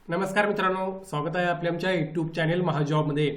नमस्कार मित्रांनो, स्वागत आहे आपल्या आमच्या यूट्यूब चॅनेल महाजॉबमध्ये।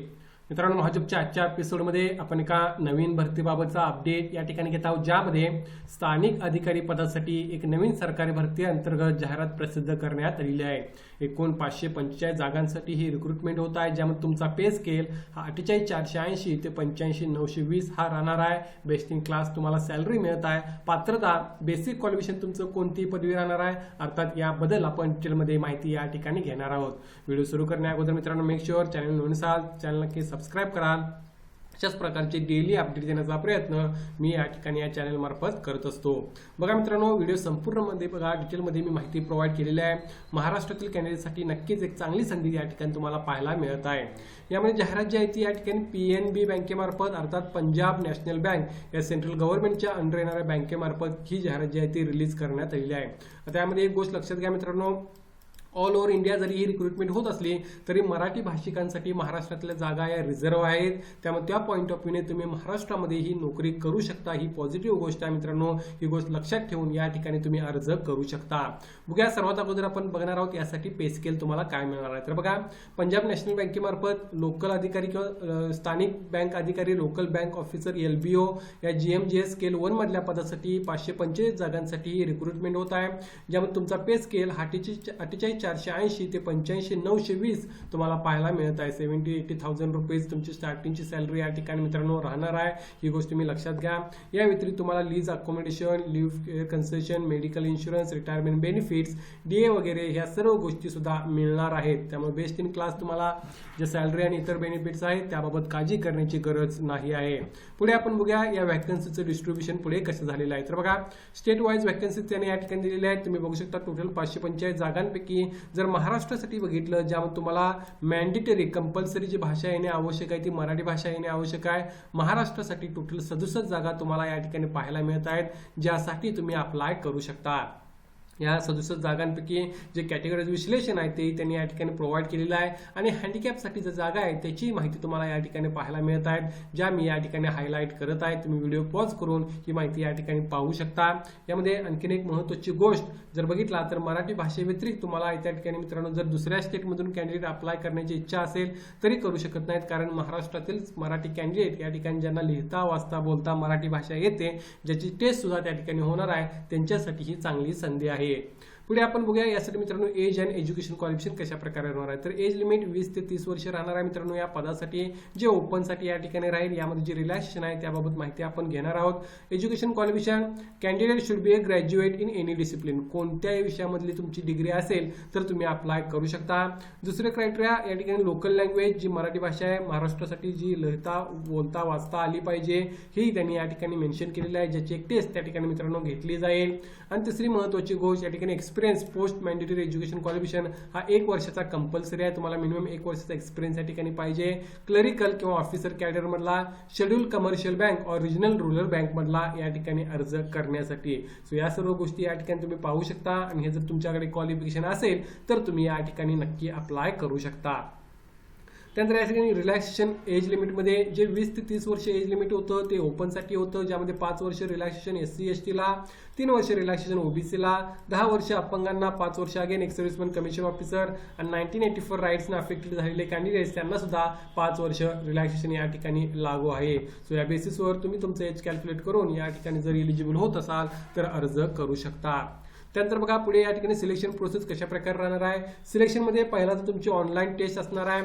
मित्रांनो, महाजॉबच्या आजच्या एपिसोडमध्ये आपण एका नवीन भरतीबाबतचा अपडेट या ठिकाणी घेत आहोत, ज्यामध्ये स्थानिक अधिकारी पदासाठी एक नवीन सरकारी भरती अंतर्गत जाहिरात प्रसिद्ध करण्यात आलेली आहे। एकूण 545 जागांसाठी ही रिक्रुटमेंट होत आहे, ज्यामध्ये तुमचा पे स्केल हा 48,480 ते 85,920 हा राहणार आहे। बेस्ट इन क्लास तुम्हाला सॅलरी मिळत आहे। पात्रता बेसिक क्वालिफिकेशन तुमचं कोणती पदवी राहणार आहे, अर्थात याबद्दल आपण डिटेलमध्ये माहिती या ठिकाणी घेणार आहोत। व्हिडिओ सुरू करण्या अगोदर मित्रांनो, मेक शुअर चॅनल नवीन असाल चॅनल नक्की सबस्क्राइब कराल। अशाच प्रकारचे डेली अपडेट देण्याचा प्रयत्न मी या ठिकाणी या चॅनल मार्फत करत असतो। बघा मित्रांनो, व्हिडिओ संपूर्णमध्ये बघा, डिटेलमध्ये मी माहिती प्रोव्हाइड केलेली आहे। महाराष्ट्रातील कॅन्डिडेटसाठी नक्कीच एक चांगली संधी या ठिकाणी तुम्हाला पाहायला मिळत आहे। यामध्ये जाहिरात जी आहे ती या ठिकाणी PNB बँकेमार्फत अर्थात पंजाब नॅशनल बँक या सेंट्रल गव्हर्नमेंटच्या अंडर येणाऱ्या बँकेमार्फत ही जाहिरात जी आहे ती रिलीज करण्यात आलेली आहे। आता यामध्ये एक गोष्ट लक्षात घ्या मित्रांनो, ऑल ओव्हर इंडिया जरी ही रिक्रुटमेंट होत असली तरी मराठी भाषिकांसाठी महाराष्ट्रातल्या जागा या रिझर्व्ह आहेत। त्यामुळे त्या पॉईंट ऑफ व्ह्यूने तुम्ही महाराष्ट्रामध्ये ही नोकरी करू शकता, ही पॉझिटिव्ह गोष्ट आहे मित्रांनो। ही गोष्ट लक्षात ठेवून या ठिकाणी तुम्ही अर्ज करू शकता। बघा, सर्वात अगोदर आपण बघणार आहोत यासाठी पे स्केल तुम्हाला काय मिळणार आहे। तर बघा, पंजाब नॅशनल बँकेमार्फत लोकल अधिकारी किंवा स्थानिक बँक अधिकारी, लोकल बँक ऑफिसर LBO या GMGS स्केल 1 मधल्या पदासाठी 545 जागांसाठी ही रिक्रुटमेंट होत आहे, ज्यामध्ये तुमचा पे स्केल हा 48,480 ते 85,920 तुम्हाला पाहायला मिळत आहे। 70,000-80,000 रुपीज तुमची स्टार्टिंगची सॅलरी या ठिकाणी मित्रांनो राहणार आहे। ही गोष्ट तुम्ही लक्षात घ्या। या व्यतिरिक्त तुम्हाला lease accommodation, leave concession, medical insurance, retirement benefits, DA वगैरे ह्या सर्व गोष्टी सुद्धा मिळणार आहेत। त्यामुळे बेस्ट इन क्लास तुम्हाला जे सॅलरी आणि इतर बेनिफिट्स आहेत त्याबाबत काळजी करण्याची गरज नाही आहे। पुढे आपण बघूया या व्हॅकन्सीचं डिस्ट्रीब्युशन पुढे कसं झालेलं आहे। तर बघा, स्टेट वाईज व्हॅकन्सी त्याने या ठिकाणी दिलेल्या आहेत। तुम्ही बघू शकता टोटल 545 जागांपैकी जर महाराष्ट्रासाठी बघितलं, ज्यामध्ये तुम्हाला मॅन्डेटरी कंपल्सरी जी भाषा येणे आवश्यक आहे ती मराठी भाषा येणे आवश्यक आहे। महाराष्ट्रासाठी टोटल 67 जागा तुम्हाला या ठिकाणी पाहायला मिळत आहेत, ज्यासाठी तुम्ही अप्लाय करू शकता। या 67 जागांपैकी जे कॅटेगरीज विश्लेषण आहे ते त्यांनी या ठिकाणी प्रोव्हाइड केलेलं आहे, आणि हँडिकॅपसाठी जे जागा आहे त्याची माहिती तुम्हाला या ठिकाणी पाहायला मिळत आहेत, ज्या मी या ठिकाणी हायलाइट करत आहे। तुम्ही व्हिडिओ पॉज करून ही माहिती या ठिकाणी पाहू शकता। यामध्ये आणखीन एक महत्त्वाची गोष्ट जर बघितला तर मराठी भाषेव्यतिरिक्त तुम्हाला त्या ठिकाणी मित्रांनो जर दुसऱ्या स्टेटमधून कॅन्डिडेट अप्लाय करण्याची इच्छा असेल तरी करू शकत नाहीत, कारण महाराष्ट्रातील मराठी कॅन्डिडेट या ठिकाणी ज्यांना लिहिता वाचता बोलता मराठी भाषा येते, ज्याची टेस्ट सुद्धा त्या ठिकाणी होणार आहे, त्यांच्यासाठी ही चांगली संधी आहे। पुढे आपण बघूया यासाठी मित्रांनो एज अँड एज्युकेशन क्वालिफिकेशन कशा प्रकारे होणार आहे। तर एज लिमिट 20 ते 30 वर्ष राहणार आहे मित्रांनो या पदासाठी, जे ओपनसाठी या ठिकाणी राहील। यामध्ये जे रिलॅक्सेशन आहे त्याबाबत माहिती आपण घेणार आहोत। Education qualification, candidate should be A graduate in any discipline, कोणत्याही विषयामधली तुमची डिग्री असेल तर तुम्ही अप्लाय करू शकता। दुसरे क्रायटेरिया या ठिकाणी लोकल लँग्वेज, जी मराठी भाषा आहे महाराष्ट्रासाठी जी लिहिता बोलता वाचता आली पाहिजे, ही त्यांनी या ठिकाणी मेन्शन केलेलं आहे, ज्याची एक टेस्ट त्या ठिकाणी मित्रांनो घेतली जाईल। आणि तिसरी महत्त्वाची गोष्ट या ठिकाणी experience post mandatory education qualification हा 1 वर्षाचा कंपल्सरी आहे, तुम्हाला मिनिमम 1 वर्षाचा एक्सपिरियन्स या ठिकाणी पाहिजे। क्लरिकल किंवा ऑफिसर कॅडर मधला, शेड्यूल कमर्शियल बँक और रिजनल रूरल बँक मधला या ठिकाणी अर्ज करण्यासाठी। सो या सर्व गोष्टी या ठिकाणी तुम्ही पाहू शकता, आणि हे जर तुमच्याकडे क्वालिफिकेशन असेल तर तुम्ही या ठिकाणी नक्की अप्लाय करू शकता। त्यानंतर या ठिकाणी रिलॅक्सेशन एज लिमिटमध्ये जे 20 ते 30 वर्ष एज लिमिट होतं ते ओपनसाठी होतं, ज्यामध्ये 5 वर्ष रिलॅक्सेशन SC/ST ला, 3 वर्ष रिलॅक्सेशन OBC ला, 10 वर्ष अपंगांना, 5 वर्ष again x serviceman commission officer आणि 1984 राईट्सना अफेक्टेड झालेले कॅन्डिडेट्स त्यांना सुद्धा 5 वर्ष रिलॅक्सेशन या ठिकाणी लागू आहे। सो या बेसिसवर तुम्ही तुमचं एज कॅल्क्युलेट करून या ठिकाणी जर एलिजिबल होत असाल तर अर्ज करू शकता। त्यानंतर बघा, पुढे या ठिकाणी सिलेक्शन प्रोसेस कशा प्रकारे राहणार आहे। सिलेक्शनमध्ये पहिला तर तुमची ऑनलाईन टेस्ट असणार आहे,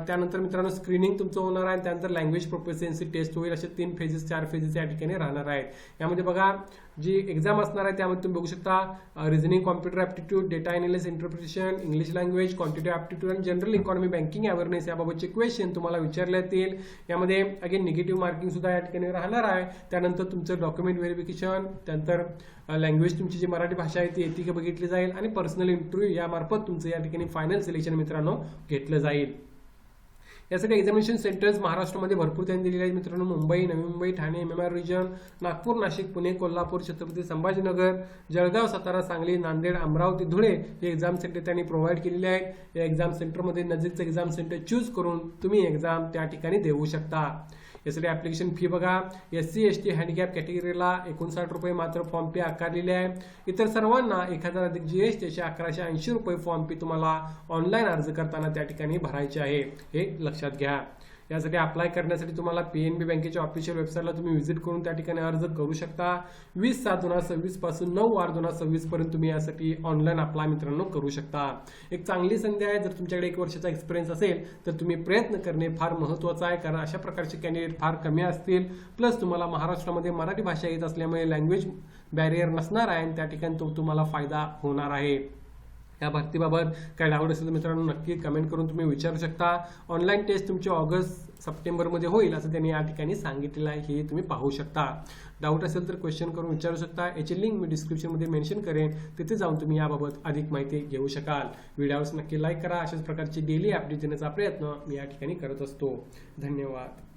त्यानंतर मित्रांनो स्क्रीनिंग तुमचं होणार आहे, त्यानंतर लँग्वेज प्रोफिशियन्सी टेस्ट होईल। असे 3 फेजेस 4 फेजेस या ठिकाणी राहणार आहेत। यामध्ये बघा, जी एक्झाम असणार आहे त्यामध्ये तुम्ही बघू शकता reasoning, computer aptitude, data analysis interpretation, English language, quantitative aptitude आणि जनरल इकॉनॉमी बँकिंग अवेअरनेस याबाबतचे क्वेश्चन तुम्हाला विचारले येतील। यामध्ये अगेन निगेटिव्ह मार्किंग सुद्धा या ठिकाणी राहणार आहे। त्यानंतर तुमचं डॉक्युमेंट व्हेरिफिकेशन, त्यानंतर लँग्वेज तुमची जी मराठी भाषा आहे ती येते की बघितली जाईल, आणि पर्सनल इंटरव्ह्यू यामार्फत तुमचं या ठिकाणी फायनल सिलेक्शन मित्रांनो घेतलं जाईल। यासाठी एक्झामिनेशन सेंटर्स महाराष्ट्रामध्ये भरपूर त्यांनी दिलेले आहेत मित्रांनो। मुंबई, नवी मुंबई, ठाणे, MMR रिजन, नागपूर, नाशिक, पुणे, कोल्हापूर, छत्रपती संभाजीनगर, जळगाव, सातारा, सांगली, नांदेड, अमरावती, धुळे हे एक्झाम सेंटर त्यांनी प्रोव्हाइड केलेले आहेत। या एक्झाम सेंटरमध्ये नजीकचं एक्झाम सेंटर चूज करून तुम्ही एक्झाम त्या ठिकाणी देऊ शकता। यासाठी ऍप्लिकेशन फी बघा, SC ST हँडिकॅप कॅटेगरीला 59 रुपये मात्र फॉर्म फी आकारलेली आहे. इतर सर्वांना 1000 अधिक GST असे 1180 रुपये फॉर्म फी तुम्हाला ऑनलाईन अर्ज करताना त्या ठिकाणी भरायचे आहे, हे लक्षात घ्या. यासाठी अप्लाय करण्यासाठी तुम्हाला PNB बँकेच्या ऑफिशियल वेबसाईटला तुम्ही व्हिजिट करून त्या ठिकाणी अर्ज करू शकता. 20/7/2026 पासून 9/8/2026 पर्यंत तुम्ही यासाठी ऑनलाईन अप्लाय मित्रांनो करू शकता. एक चांगली संधी आहे. जर तुमच्याकडे 1 वर्षाचा एक्सपिरियन्स असेल तर तुम्ही प्रयत्न करणे फार महत्त्वाचं आहे, कारण अशा प्रकारचे कॅन्डिडेट फार कमी असतील. प्लस तुम्हाला महाराष्ट्रामध्ये मराठी भाषा येत असल्यामुळे लँग्वेज बॅरियर नसणार आहे आणि त्या ठिकाणी तो तुम्हाला फायदा होणार आहे. या भरतीबाबत काही डाऊट असेल तर मित्रांनो नक्की कमेंट करून तुम्ही विचारू शकता. ऑनलाईन टेस्ट तुमची ऑगस्ट-सप्टेंबरमध्ये होईल असं त्यांनी या ठिकाणी सांगितलेलं आहे, हे तुम्ही पाहू शकता. डाऊट असेल तर क्वेश्चन करून विचारू शकता. याची लिंक मी डिस्क्रिप्शनमध्ये मेन्शन करेन, तिथे जाऊन तुम्ही याबाबत अधिक माहिती घेऊ शकाल. व्हिडिओस नक्की लाईक करा. अशाच प्रकारची डेली अपडेट देण्याचा प्रयत्न मी या ठिकाणी करत असतो. धन्यवाद.